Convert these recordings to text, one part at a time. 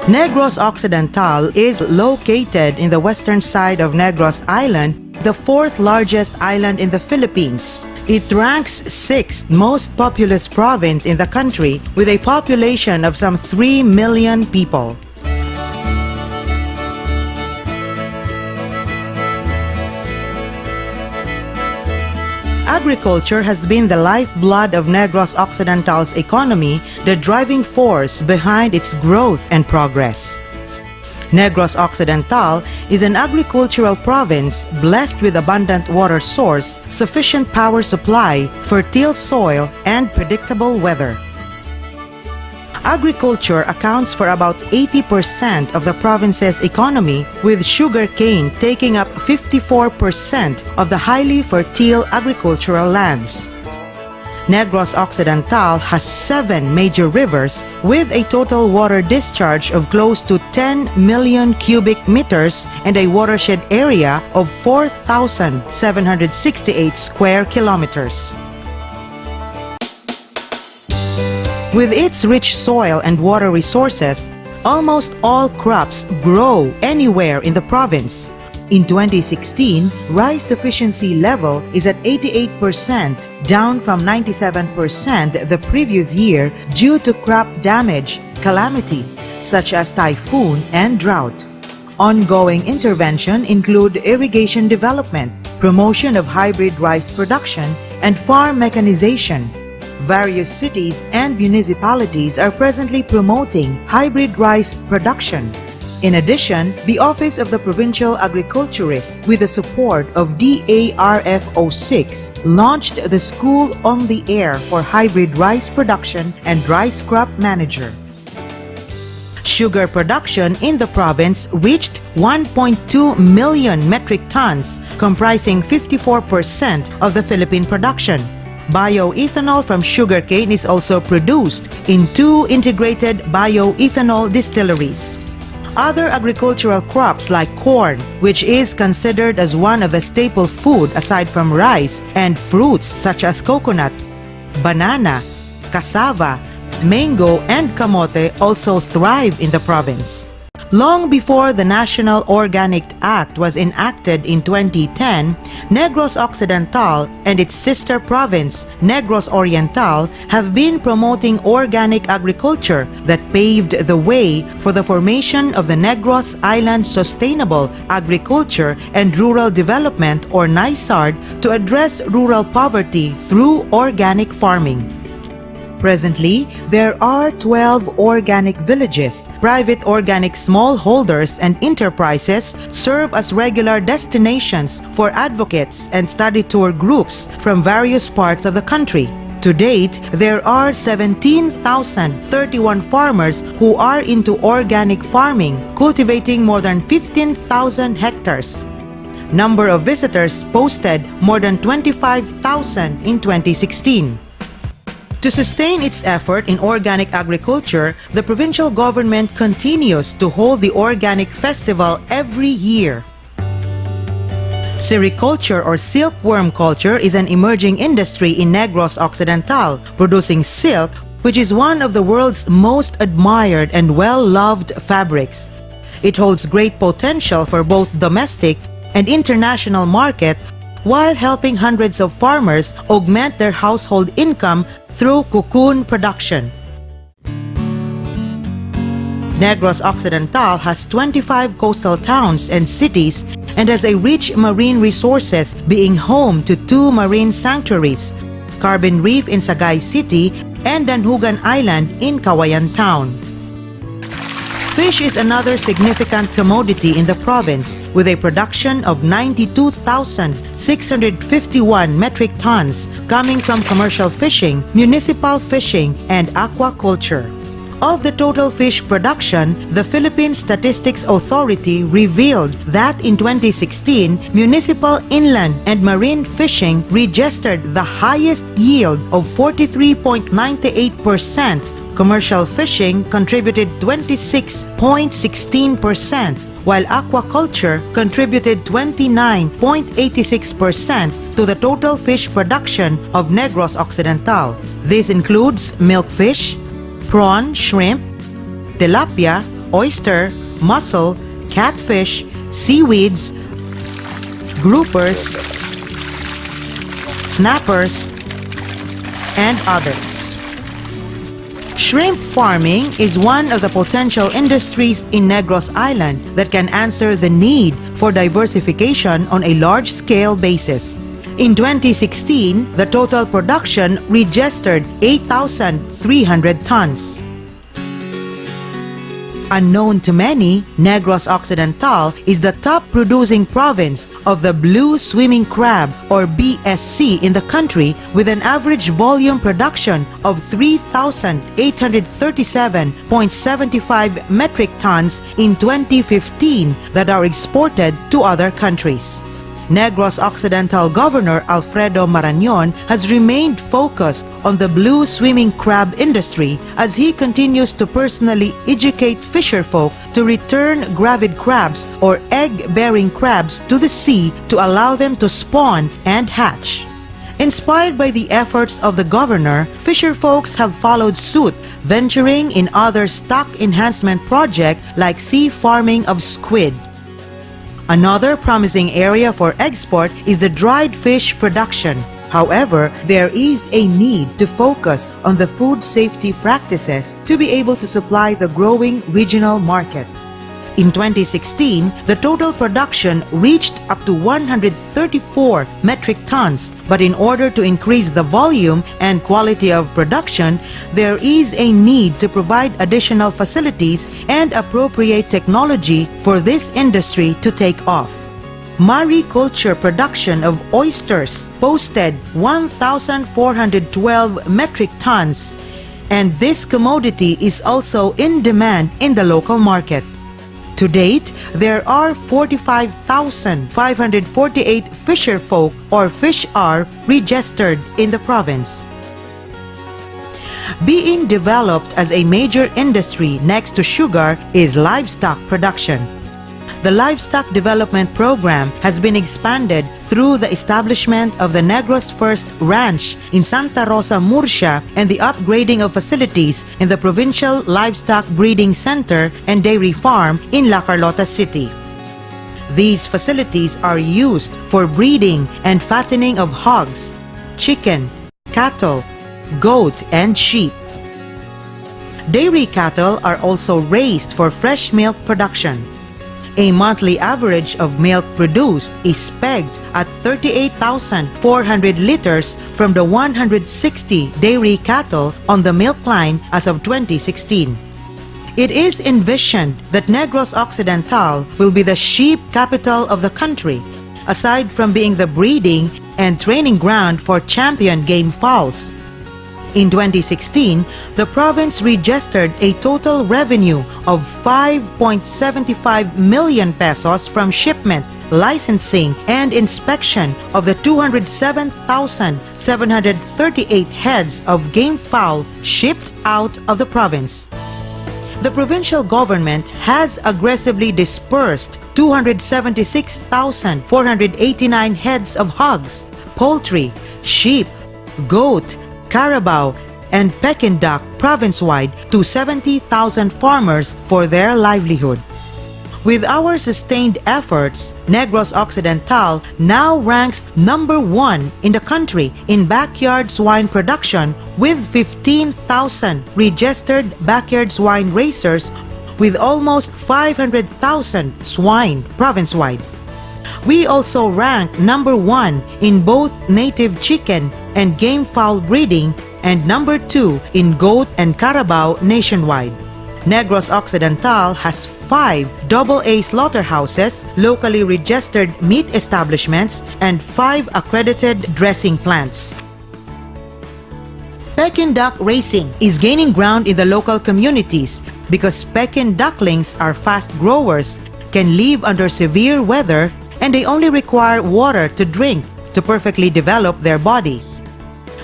Negros Occidental is located in the western side of Negros Island, the fourth largest island in the Philippines. It ranks 6th most populous province in the country with a population of some 3 million people. Agriculture has been the lifeblood of Negros Occidental's economy, the driving force behind its growth and progress. Negros Occidental is an agricultural province blessed with abundant water source, sufficient power supply, fertile soil, and predictable weather. Agriculture accounts for about 80% of the province's economy, with sugarcane taking up 54% of the highly fertile agricultural lands. Negros Occidental has 7 major rivers with a total water discharge of close to 10 million cubic meters and a watershed area of 4,768 square kilometers. With its rich soil and water resources, almost all crops grow anywhere in the province. In 2016, rice sufficiency level is at 88%, down from 97% the previous year due to crop damage, calamities such as typhoon and drought. Ongoing intervention include irrigation development, promotion of hybrid rice production, and farm mechanization. Various cities and municipalities are presently promoting hybrid rice production. In addition, the Office of the Provincial Agriculturist, with the support of DARF06, launched the School on the Air for Hybrid Rice Production and Rice Crop Manager. Sugar production in the province reached 1.2 million metric tons, comprising 54% of the Philippine production. Bioethanol from sugarcane is also produced in 2 integrated bioethanol distilleries. Other agricultural crops like corn, which is considered as one of the staple food aside from rice, and fruits such as coconut, banana, cassava, mango, and camote also thrive in the province. Long before the National Organic Act was enacted in 2010, Negros Occidental and its sister province, Negros Oriental, have been promoting organic agriculture that paved the way for the formation of the Negros Island Sustainable Agriculture and Rural Development, or NISARD, to address rural poverty through organic farming. Presently, there are 12 organic villages. Private organic smallholders and enterprises serve as regular destinations for advocates and study tour groups from various parts of the country. To date, there are 17,031 farmers who are into organic farming, cultivating more than 15,000 hectares. Number of visitors posted more than 25,000 in 2016. To sustain its effort in organic agriculture, the provincial government continues to hold the Organic Festival every year. Sericulture or silkworm culture is an emerging industry in Negros Occidental, producing silk, which is one of the world's most admired and well-loved fabrics. It holds great potential for both domestic and international market, while helping hundreds of farmers augment their household income through cocoon production. Negros Occidental has 25 coastal towns and cities and has a rich marine resources, being home to 2 marine sanctuaries, Carbon Reef in Sagay City and Danhugan Island in Kawayan Town. Fish is another significant commodity in the province, with a production of 92,651 metric tons coming from commercial fishing, municipal fishing, and aquaculture. Of the total fish production, the Philippine Statistics Authority revealed that in 2016, municipal inland and marine fishing registered the highest yield of 43.98%. Commercial fishing contributed 26.16%, while aquaculture contributed 29.86% to the total fish production of Negros Occidental. This includes milkfish, prawn, shrimp, tilapia, oyster, mussel, catfish, seaweeds, groupers, snappers, and others. Shrimp farming is one of the potential industries in Negros Island that can answer the need for diversification on a large-scale basis. In 2016, the total production registered 8,300 tons. Unknown to many, Negros Occidental is the top producing province of the blue swimming crab or BSC in the country, with an average volume production of 3,837.75 metric tons in 2015 that are exported to other countries. Negros Occidental Governor Alfredo Marañon has remained focused on the blue swimming crab industry as he continues to personally educate fisherfolk to return gravid crabs or egg-bearing crabs to the sea to allow them to spawn and hatch. Inspired by the efforts of the governor, fisherfolks have followed suit, venturing in other stock enhancement projects like sea farming of squid. Another promising area for export is the dried fish production. However, there is a need to focus on the food safety practices to be able to supply the growing regional market. In 2016, the total production reached up to 134 metric tons, but in order to increase the volume and quality of production, there is a need to provide additional facilities and appropriate technology for this industry to take off. Mariculture production of oysters posted 1,412 metric tons, and this commodity is also in demand in the local market. To date, there are 45,548 fisherfolk or fish are registered in the province. Being developed as a major industry next to sugar is livestock production. The Livestock Development Program has been expanded through the establishment of the Negros First Ranch in Santa Rosa, Murcia, and the upgrading of facilities in the Provincial Livestock Breeding Center and Dairy Farm in La Carlota City. These facilities are used for breeding and fattening of hogs, chicken, cattle, goat, and sheep. Dairy cattle are also raised for fresh milk production. A monthly average of milk produced is pegged at 38,400 liters from the 160 dairy cattle on the milk line as of 2016. It is envisioned that Negros Occidental will be the sheep capital of the country, aside from being the breeding and training ground for champion game fowls. In 2016, the province registered a total revenue of 5.75 million pesos from shipment, licensing, and inspection of the 207,738 heads of game fowl shipped out of the province. The provincial government has aggressively dispersed 276,489 heads of hogs, poultry, sheep, goat, carabao, and Peking duck province-wide to 70,000 farmers for their livelihood. With our sustained efforts, Negros Occidental now ranks number 1 in the country in backyard swine production with 15,000 registered backyard swine raisers with almost 500,000 swine province-wide. We also rank number 1 in both native chicken and game fowl breeding and number 2 in goat and carabao nationwide. Negros Occidental has 5 AA slaughterhouses, locally registered meat establishments, and 5 accredited dressing plants. Peking duck racing is gaining ground in the local communities because Peking ducklings are fast growers, can live under severe weather, and they only require water to drink to perfectly develop their bodies.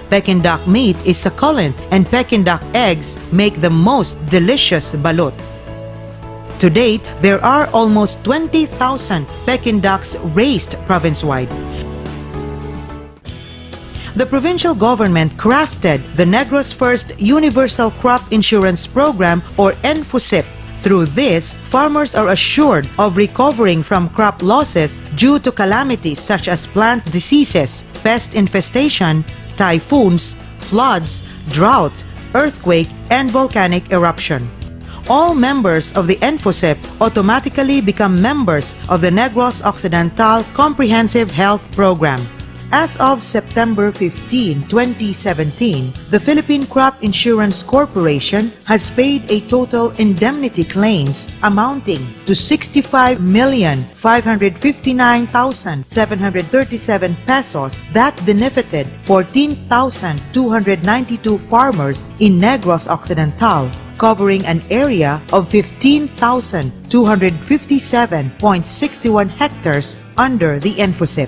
Peking duck meat is succulent, and Peking duck eggs make the most delicious balut. To date, there are almost 20,000 Peking ducks raised province-wide. The provincial government crafted the Negros First Universal Crop Insurance Program or NFUSIP Through this, farmers are assured of recovering from crop losses due to calamities such as plant diseases, pest infestation, typhoons, floods, drought, earthquake, and volcanic eruption. All members of the ENFOSEP automatically become members of the Negros Occidental Comprehensive Health Program. As of September 15, 2017, the Philippine Crop Insurance Corporation has paid a total indemnity claims amounting to 65,559,737 pesos that benefited 14,292 farmers in Negros Occidental, covering an area of 15,257.61 hectares under the ENFOSEP.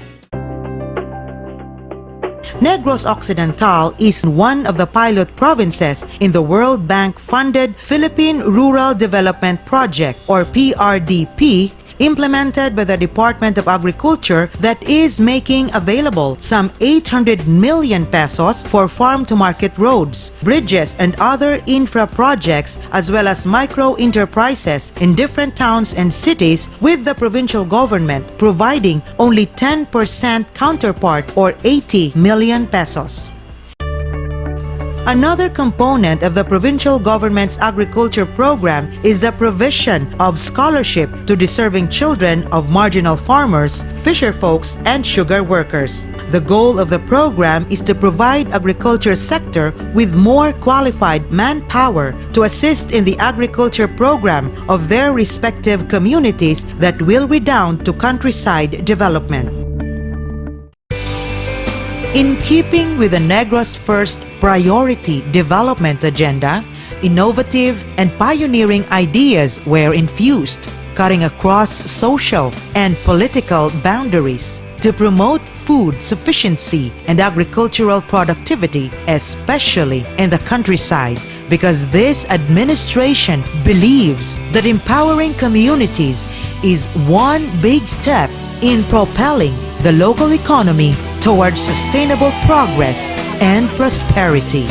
Negros Occidental is one of the pilot provinces in the World Bank-funded Philippine Rural Development Project, or PRDP, implemented by the Department of Agriculture, that is making available some 800 million pesos for farm-to-market roads, bridges, and other infra projects, as well as micro-enterprises in different towns and cities, with the provincial government providing only 10% counterpart, or 80 million pesos. Another component of the provincial government's agriculture program is the provision of scholarship to deserving children of marginal farmers, fisherfolks, and sugar workers. The goal of the program is to provide agriculture sector with more qualified manpower to assist in the agriculture program of their respective communities that will redound to countryside development. In keeping with the Negros First Priority Development Agenda, innovative and pioneering ideas were infused, cutting across social and political boundaries to promote food sufficiency and agricultural productivity, especially in the countryside, because this administration believes that empowering communities is one big step in propelling the local economy towards sustainable progress and prosperity.